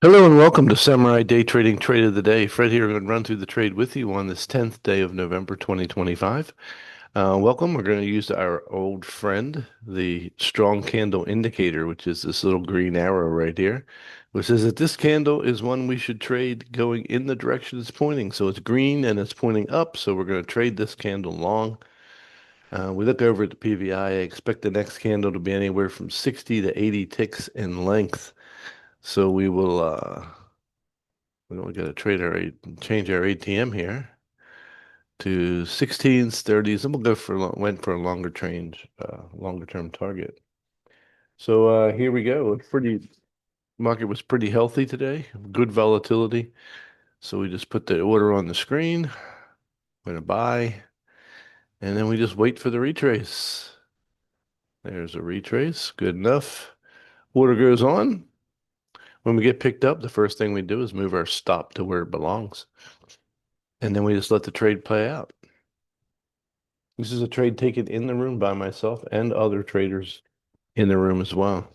Hello and welcome to Samurai Day Trading Trade of the Day. Fred here, going to run through the trade with you on this 10th day of November 2025. Welcome. We're going to use our old friend, the strong candle indicator, which is this little green arrow right here, which says that this candle is one we should trade going in the direction it's pointing. So it's green and it's pointing up, so we're going to trade this candle long. We look over at the PVI. I expect the next candle to be anywhere from 60 to 80 ticks in length. So we got to change our ATM here to 16s, 30s, and we'll go went for a longer term target. So here we go. Market was pretty healthy today, good volatility. So we just put the order on the screen, going to buy, and then we just wait for the retrace. There's a retrace, good enough. Order goes on. When we get picked up, the first thing we do is move our stop to where it belongs. And then we just let the trade play out. This is a trade taken in the room by myself and other traders in the room as well.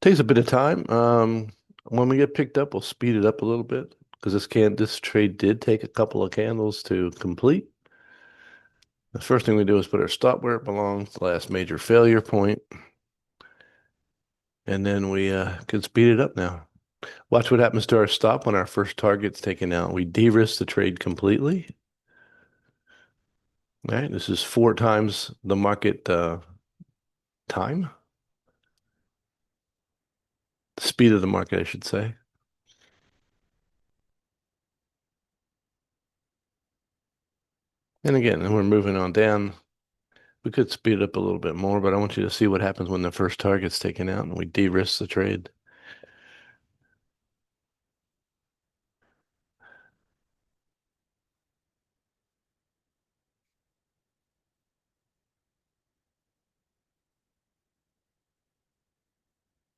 Takes a bit of time. When we get picked up, we'll speed it up a little bit because this trade did take a couple of candles to complete. The first thing we do is put our stop where it belongs, the last major failure point, and then we can speed it up now. Watch what happens to our stop when our first target's taken out. We de-risk the trade completely. All right, this is 4 times the market time. The speed of the market, I should say. And again, we're moving on down. We could speed it up a little bit more, but I want you to see what happens when the first target's taken out and we de-risk the trade.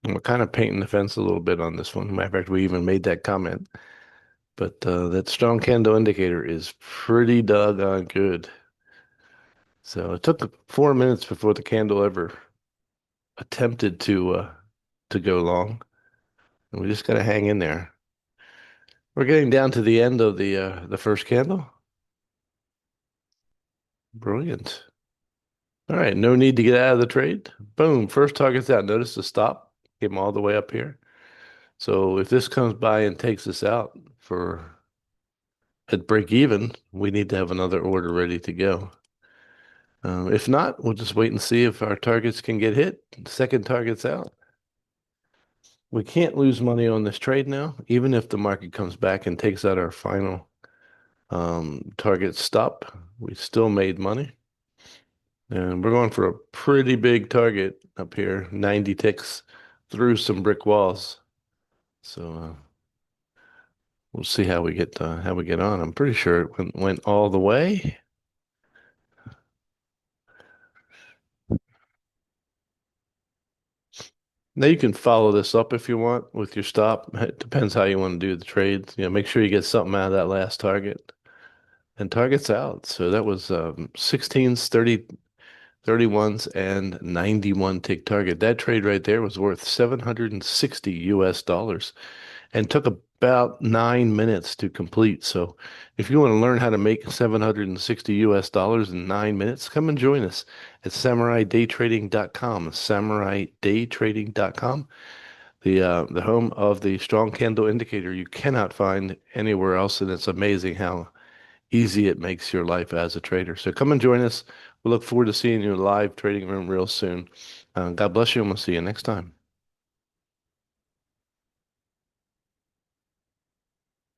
And we're kind of painting the fence a little bit on this one. Matter of fact, we even made that comment. But that strong candle indicator is pretty doggone good. So it took 4 minutes before the candle ever attempted to go long. And we just got to hang in there. We're getting down to the end of the first candle. Brilliant. All right, no need to get out of the trade. Boom, first target's out. Notice the stop came all the way up here. So if this comes by and takes us out for at break even, we need to have another order ready to go. If not, we'll just wait and see if our targets can get hit. Second target's out. We can't lose money on this trade now, even if the market comes back and takes out our final target stop. We still made money. And we're going for a pretty big target up here, 90 ticks through some brick walls. So we'll see how we get on. I'm pretty sure it went all the way. Now you can follow this up if you want with your stop. It depends how you want to do the trades. Make sure you get something out of that last target. And target's out. So that was 16s, 31s, and 91 tick target. That trade right there was worth 760 US dollars and took about 9 minutes to complete. So if you want to learn how to make 760 US dollars in 9 minutes, come and join us at samuraidaytrading.com, samuraidaytrading.com, the home of the strong candle indicator you cannot find anywhere else. And it's amazing how easy it makes your life as a trader. So come and join us. We look forward to seeing you live trading room real soon. God bless you, and we'll see you next time.